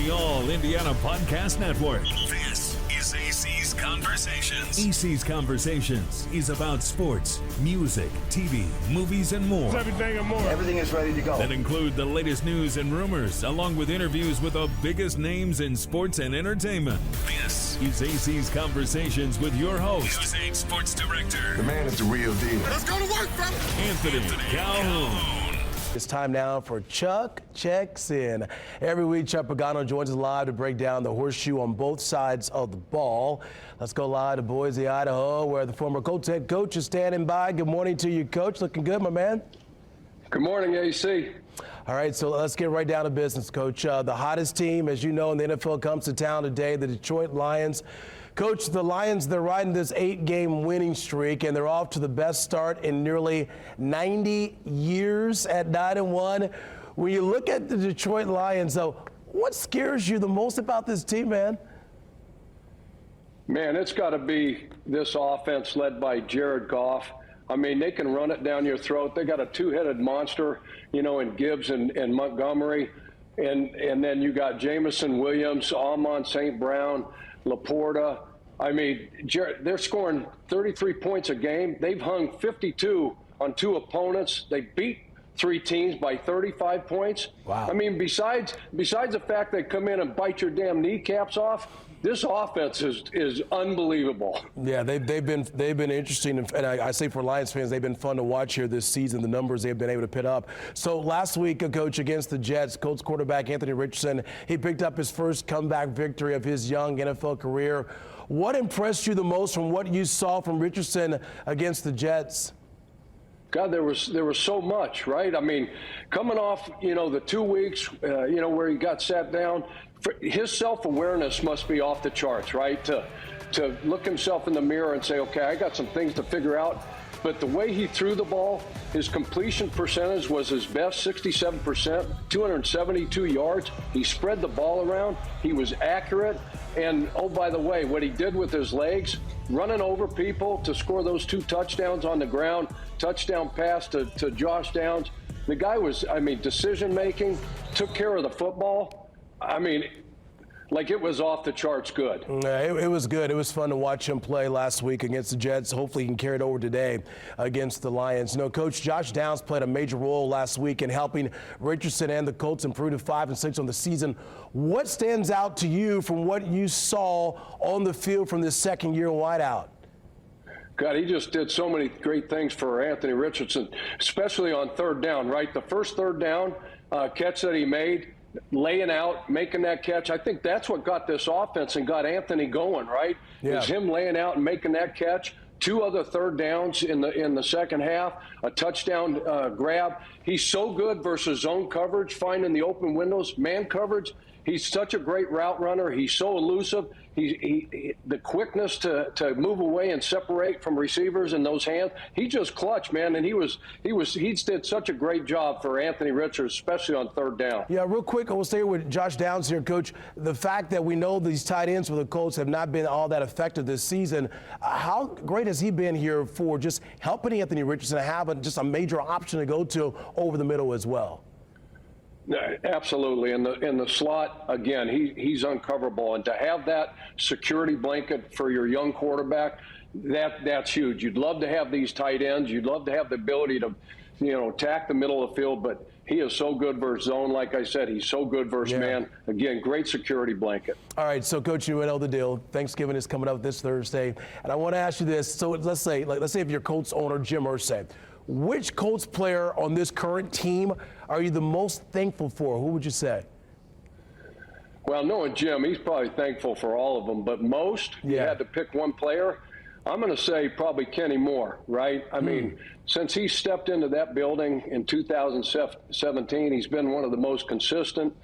the All Indiana Podcast Network. This is AC's Conversations. AC's Conversations is about sports, music, TV, movies, and more. Everything and more. Everything is ready to go. That include the latest news and rumors, along with interviews with the biggest names in sports and entertainment. This is AC's Conversations with your host, News 8 Sports Director. The man is the real deal. Let's go to work, fella. Anthony Calhoun. It's time now for Chuck Checks In. Every week, Chuck Pagano joins us live to break down the horseshoe on both sides of the ball. Let's go live to Boise, Idaho, where the former Colts head coach is standing by. Good morning to you, Coach. Looking good, my man. Good morning, AC. All right, so let's get right down to business, Coach. The hottest team, as you know, in the NFL comes to town today, the Detroit Lions. Coach, the Lions, they're riding this 8-game winning streak, and they're off to the best start in nearly 90 years at 9-1. When you look at the Detroit Lions, though, what scares you the most about this team, man? Man, it's got to be this offense led by Jared Goff. I mean, they can run it down your throat. They got a two-headed monster, in Gibbs and Montgomery. And then you got Jamison Williams, Amon St. Brown, Laporta. I mean, they're scoring 33 points a game. They've hung 52 on two opponents. They beat 3 teams by 35 points. Wow. I mean, besides the fact they come in and bite your damn kneecaps off, this offense is unbelievable. Yeah, they've been interesting, and I say for Lions fans, they've been fun to watch here this season. The numbers they've been able to put up. So last week, Coach, against the Jets, Colts quarterback Anthony Richardson, he picked up his first comeback victory of his young NFL career. What impressed you the most from what you saw from Richardson against the Jets? God, there was so much, right? I mean, coming off, the 2 weeks, where he got sat down, his self-awareness must be off the charts, right? To look himself in the mirror and say, okay, I got some things to figure out. But the way he threw the ball, his completion percentage was his best, 67%, 272 yards. He spread the ball around. He was accurate. And, oh, by the way, what he did with his legs, running over people to score those 2 touchdowns on the ground, touchdown pass to Josh Downs. The guy was, decision-making, took care of the football. Like it was off the charts good. It was good. It was fun to watch him play last week against the Jets. Hopefully he can carry it over today against the Lions. Coach, Josh Downs played a major role last week in helping Richardson and the Colts improve to 5-6 on the season. What stands out to you from what you saw on the field from this second-year wideout? God, he just did so many great things for Anthony Richardson, especially on third down, right? The first third down catch that he made, laying out, making that catch. I think that's what got this offense and got Anthony going, right? Yeah. Is him laying out and making that catch. 2 other third downs in the second half, a touchdown grab. He's so good versus zone coverage, finding the open windows, man coverage. He's such a great route runner. He's so elusive. The quickness to move away and separate from receivers in those hands. He just clutched, man, and he did such a great job for Anthony Richards, especially on third down. Yeah, real quick, we'll stay with Josh Downs here, Coach. The fact that we know these tight ends for the Colts have not been all that effective this season, how great has he been here for just helping Anthony Richardson have just a major option to go to over the middle as well? Absolutely. In the slot, again, he's uncoverable. And to have that security blanket for your young quarterback, that's huge. You'd love to have these tight ends. You'd love to have the ability to, attack the middle of the field. But he is so good versus zone. Like I said, he's so good versus man. Again, great security blanket. All right, so Coach, you know the deal. Thanksgiving is coming up this Thursday. And I want to ask you this. So let's say if you're Colts owner Jim Irsay, which Colts player on this current team are you the most thankful for? Who would you say? Well, knowing Jim, he's probably thankful for all of them. But most, you had to pick one player, I'm going to say probably Kenny Moore, right? I mean, since he stepped into that building in 2017, he's been one of the most consistent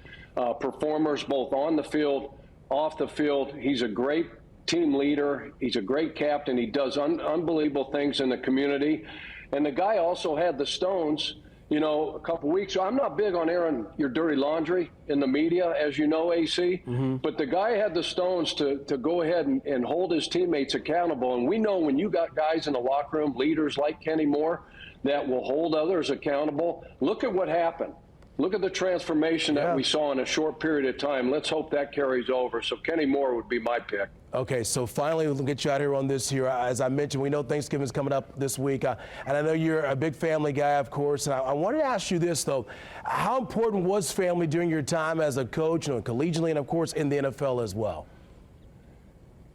performers, both on the field, off the field. He's a great team leader. He's a great captain. He does unbelievable things in the community. And the guy also had the stones, a couple weeks. So I'm not big on airing your dirty laundry in the media, as you know, AC. But the guy had the stones to go ahead and hold his teammates accountable. And we know when you got guys in the locker room, leaders like Kenny Moore, that will hold others accountable. Look at what happened. Look at the transformation that we saw in a short period of time. Let's hope that carries over. So Kenny Moore would be my pick. Okay, so finally, we'll get you out here on this here. As I mentioned, we know Thanksgiving's coming up this week, and I know you're a big family guy, of course. And I wanted to ask you this, though. How important was family during your time as a coach, collegially, and, of course, in the NFL as well?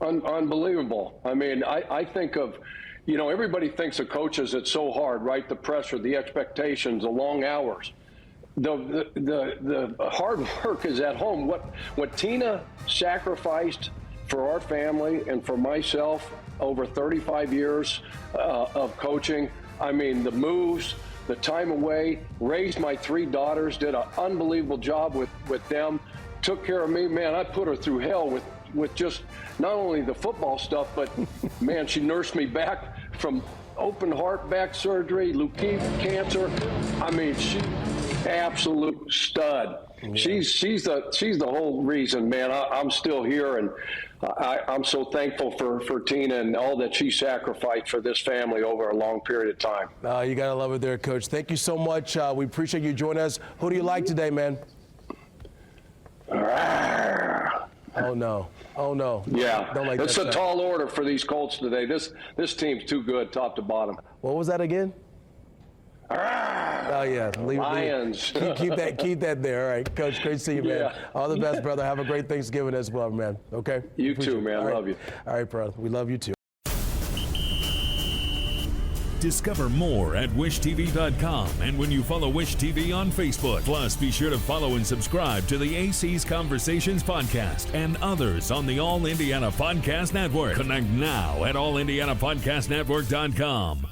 Unbelievable. I mean, I think of, everybody thinks of coaches, it's so hard, right? The pressure, the expectations, the long hours. The hard work is at home. What Tina sacrificed for our family and for myself over 35 years of coaching, I mean, the moves, the time away, raised my 3 daughters, did an unbelievable job with them, took care of me. Man, I put her through hell with just not only the football stuff, but man, she nursed me back from open heart back surgery, leukemia, cancer. I mean, she absolute stud. Yeah. She's the whole reason, man. I'm still here, and I'm so thankful for Tina and all that she sacrificed for this family over a long period of time. You gotta love it there, Coach. Thank you so much. We appreciate you joining us. Who do you like today, man? Oh no! Oh no! Yeah, don't like it's a tall order for these Colts today. This team's too good, top to bottom. What was that again? Oh yeah, Lions. Keep that there. All right, Coach. Great to see you, man. Yeah. All the best, brother. Have a great Thanksgiving as well, man. Okay. You too, man. Right. Love you. All right, brother. We love you too. Discover more at wishtv.com and when you follow Wish TV on Facebook. Plus, be sure to follow and subscribe to the AC's Conversations podcast and others on the All Indiana Podcast Network. Connect now at allindianapodcastnetwork.com.